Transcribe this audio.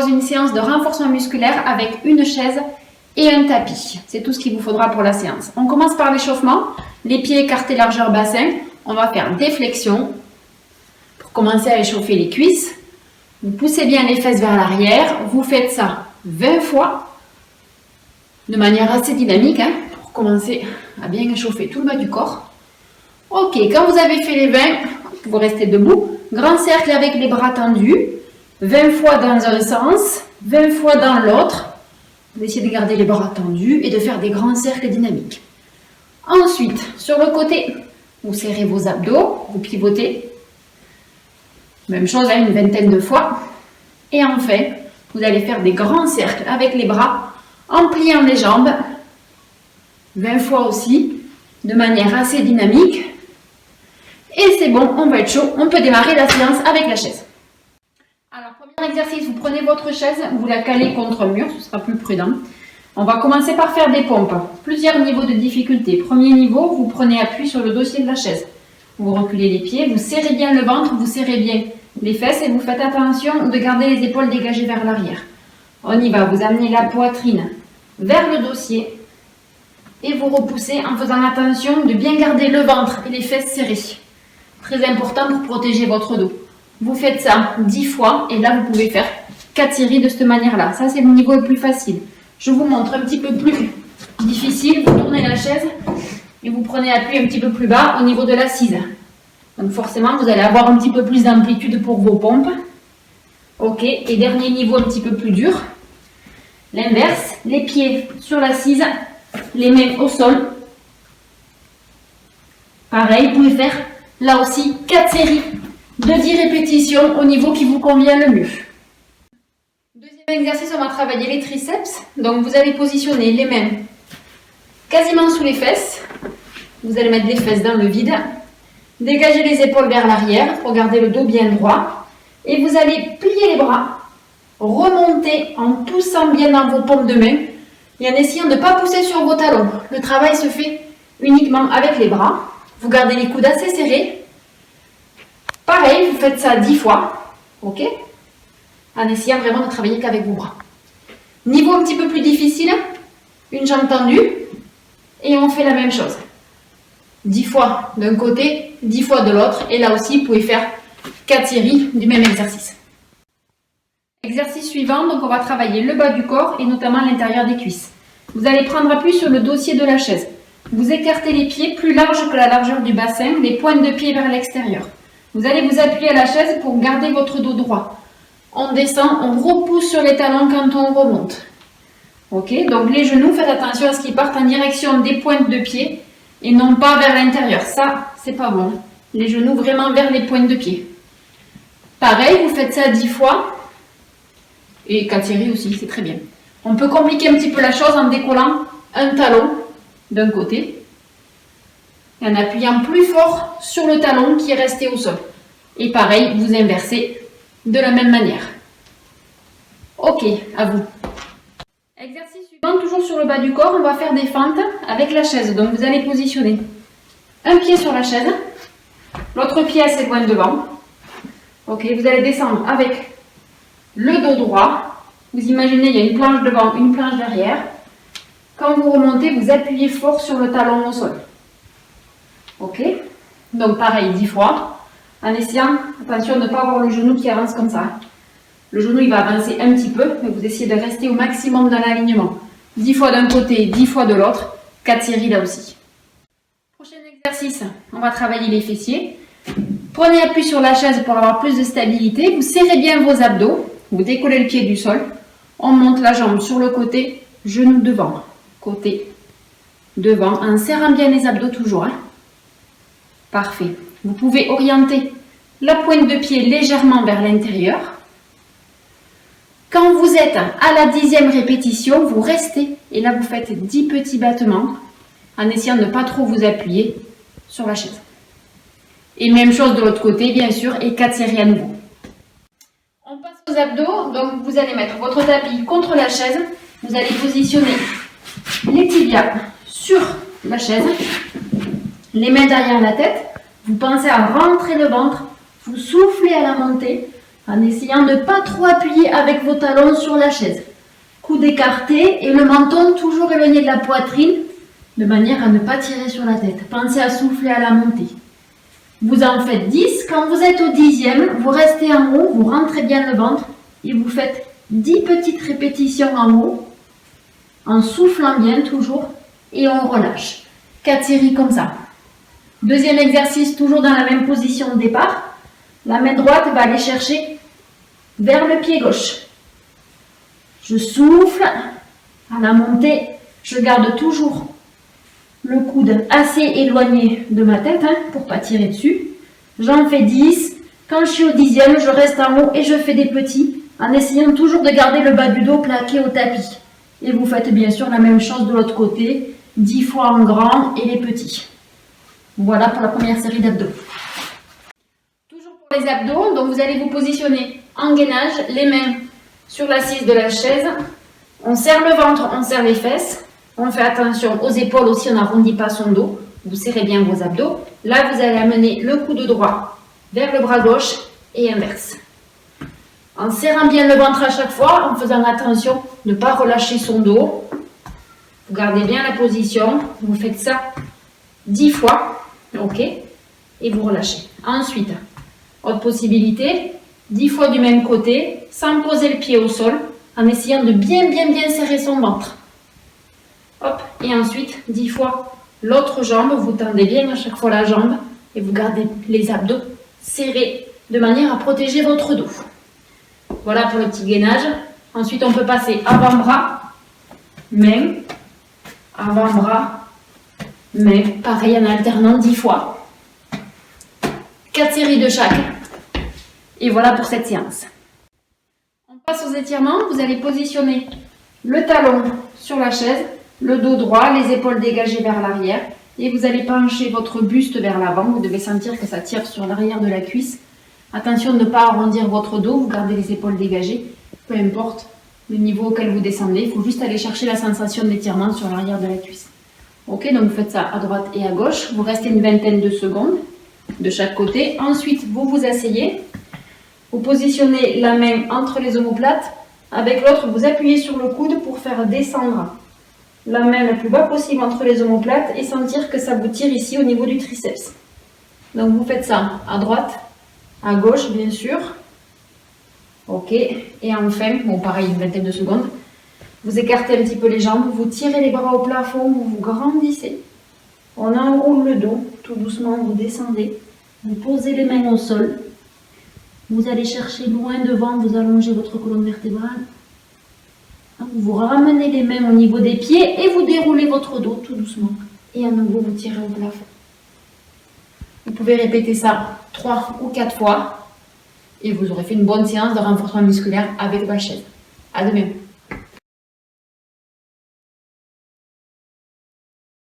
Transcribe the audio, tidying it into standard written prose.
une séance de renforcement musculaire avec une chaise et un tapis. C'est tout ce qu'il vous faudra pour la séance. On commence par l'échauffement. Les pieds écartés largeur bassin. On va faire des flexions pour commencer à échauffer les cuisses. Vous poussez bien les fesses vers l'arrière. Vous faites ça 20 fois de manière assez dynamique pour commencer à bien échauffer tout le bas du corps. Ok, quand vous avez fait les 20, vous restez debout. Grand cercle avec les bras tendus. 20 fois dans un sens, 20 fois dans l'autre. Vous essayez de garder les bras tendus et de faire des grands cercles dynamiques. Ensuite, sur le côté, vous serrez vos abdos, vous pivotez. Même chose, une vingtaine de fois. Et enfin, vous allez faire des grands cercles avec les bras en pliant les jambes. 20 fois aussi, de manière assez dynamique. Et c'est bon, on va être chaud. On peut démarrer la séance avec la chaise. Alors, premier exercice, vous prenez votre chaise, vous la calez contre le mur, ce sera plus prudent. On va commencer par faire des pompes. Plusieurs niveaux de difficulté. Premier niveau, vous prenez appui sur le dossier de la chaise. Vous reculez les pieds, vous serrez bien le ventre, vous serrez bien les fesses et vous faites attention de garder les épaules dégagées vers l'arrière. On y va, vous amenez la poitrine vers le dossier et vous repoussez en faisant attention de bien garder le ventre et les fesses serrées. Très important pour protéger votre dos. Vous faites ça 10 fois et là vous pouvez faire 4 séries de cette manière-là. Ça c'est le niveau le plus facile. Je vous montre un petit peu plus difficile. Vous tournez la chaise et vous prenez appui un petit peu plus bas au niveau de l'assise. Donc forcément vous allez avoir un petit peu plus d'amplitude pour vos pompes. Ok, et dernier niveau un petit peu plus dur. L'inverse, les pieds sur l'assise, les mains au sol. Pareil, vous pouvez faire là aussi 4 séries de 10 répétitions au niveau qui vous convient le mieux. Deuxième exercice, on va travailler les triceps. Donc vous allez positionner les mains quasiment sous les fesses. Vous allez mettre les fesses dans le vide. Dégagez les épaules vers l'arrière pour garder le dos bien droit. Et vous allez plier les bras, remonter en poussant bien dans vos paumes de main et en essayant de ne pas pousser sur vos talons. Le travail se fait uniquement avec les bras. Vous gardez les coudes assez serrés. Pareil, vous faites ça 10 fois, ok? En essayant vraiment de travailler qu'avec vos bras. Niveau un petit peu plus difficile, une jambe tendue et on fait la même chose. 10 fois d'un côté, 10 fois de l'autre et là aussi, vous pouvez faire 4 séries du même exercice. Exercice suivant, donc on va travailler le bas du corps et notamment l'intérieur des cuisses. Vous allez prendre appui sur le dossier de la chaise. Vous écartez les pieds plus larges que la largeur du bassin, les pointes de pied vers l'extérieur. Vous allez vous appuyer à la chaise pour garder votre dos droit. On descend, on repousse sur les talons quand on remonte. Ok, donc les genoux, faites attention à ce qu'ils partent en direction des pointes de pied et non pas vers l'intérieur. Ça, c'est pas bon. Les genoux vraiment vers les pointes de pied. Pareil, vous faites ça 10 fois. Et 4 séries aussi, c'est très bien. On peut compliquer un petit peu la chose en décollant un talon d'un côté et en appuyant plus fort sur le talon qui est resté au sol. Et pareil, vous inversez de la même manière. Ok, à vous. Exercice suivant, toujours sur le bas du corps, on va faire des fentes avec la chaise. Donc vous allez positionner un pied sur la chaise, l'autre pied assez loin devant. Ok, vous allez descendre avec le dos droit. Vous imaginez, il y a une planche devant, une planche derrière. Quand vous remontez, vous appuyez fort sur le talon au sol. Ok, donc pareil, 10 fois. En essayant, attention de ne pas avoir le genou qui avance comme ça. Le genou, il va avancer un petit peu, mais vous essayez de rester au maximum dans l'alignement. 10 fois d'un côté, 10 fois de l'autre. 4 séries là aussi. Prochain exercice, on va travailler les fessiers. Prenez appui sur la chaise pour avoir plus de stabilité. Vous serrez bien vos abdos. Vous décollez le pied du sol. On monte la jambe sur le côté, genou devant. Côté devant, en serrant bien les abdos toujours. Parfait. Vous pouvez orienter la pointe de pied légèrement vers l'intérieur. Quand vous êtes à la 10e répétition, vous restez et là vous faites 10 petits battements en essayant de ne pas trop vous appuyer sur la chaise. Et même chose de l'autre côté, bien sûr, et 4 séries à nouveau. On passe aux abdos, donc vous allez mettre votre tapis contre la chaise. Vous allez positionner les tibias sur la chaise, les mains derrière la tête. Vous pensez à rentrer le ventre, vous soufflez à la montée en essayant de ne pas trop appuyer avec vos talons sur la chaise. Coude écarté et le menton toujours éloigné de la poitrine, de manière à ne pas tirer sur la tête. Pensez à souffler à la montée. Vous en faites 10. Quand vous êtes au 10e, vous restez en haut, vous rentrez bien le ventre et vous faites 10 petites répétitions en haut, en soufflant bien toujours, et on relâche. 4 séries comme ça. Deuxième exercice, toujours dans la même position de départ. La main droite va aller chercher vers le pied gauche. Je souffle à la montée, je garde toujours le coude assez éloigné de ma tête pour ne pas tirer dessus. J'en fais 10. Quand je suis au 10e, je reste en haut et je fais des petits en essayant toujours de garder le bas du dos plaqué au tapis. Et vous faites bien sûr la même chose de l'autre côté, 10 fois en grand et les petits. Voilà pour la première série d'abdos. Toujours pour les abdos, donc vous allez vous positionner en gainage, les mains sur l'assise de la chaise. On serre le ventre, on serre les fesses. On fait attention aux épaules aussi, on n'arrondit pas son dos. Vous serrez bien vos abdos. Là, vous allez amener le coude droit vers le bras gauche et inverse. En serrant bien le ventre à chaque fois, en faisant attention de ne pas relâcher son dos. Vous gardez bien la position. Vous faites ça 10 fois. OK. Et vous relâchez. Ensuite, autre possibilité, 10 fois du même côté, sans poser le pied au sol, en essayant de bien serrer son ventre. Hop, et ensuite, 10 fois l'autre jambe, vous tendez bien à chaque fois la jambe et vous gardez les abdos serrés de manière à protéger votre dos. Voilà pour le petit gainage. Ensuite, on peut passer avant-bras, main, avant-bras, main. Pareil en alternant 10 fois. 4 séries de chaque. Et voilà pour cette séance. On passe aux étirements. Vous allez positionner le talon sur la chaise, le dos droit, les épaules dégagées vers l'arrière. Et vous allez pencher votre buste vers l'avant. Vous devez sentir que ça tire sur l'arrière de la cuisse. Attention de ne pas arrondir votre dos. Vous gardez les épaules dégagées. Peu importe le niveau auquel vous descendez. Il faut juste aller chercher la sensation d'étirement sur l'arrière de la cuisse. Ok, donc vous faites ça à droite et à gauche. Vous restez une vingtaine de secondes de chaque côté. Ensuite, vous vous asseyez. Vous positionnez la main entre les omoplates. Avec l'autre, vous appuyez sur le coude pour faire descendre la main le plus bas possible entre les omoplates et sentir que ça vous tire ici au niveau du triceps. Donc vous faites ça à droite, à gauche bien sûr. Ok, et enfin, bon pareil, une vingtaine de secondes. Vous écartez un petit peu les jambes, vous tirez les bras au plafond, vous vous grandissez. On enroule le dos, tout doucement vous descendez. Vous posez les mains au sol. Vous allez chercher loin devant, vous allongez votre colonne vertébrale. Vous ramenez les mains au niveau des pieds et vous déroulez votre dos tout doucement. Et à nouveau, vous tirez au plafond. Vous pouvez répéter ça 3 ou 4 fois. Et vous aurez fait une bonne séance de renforcement musculaire avec la chaise. À demain.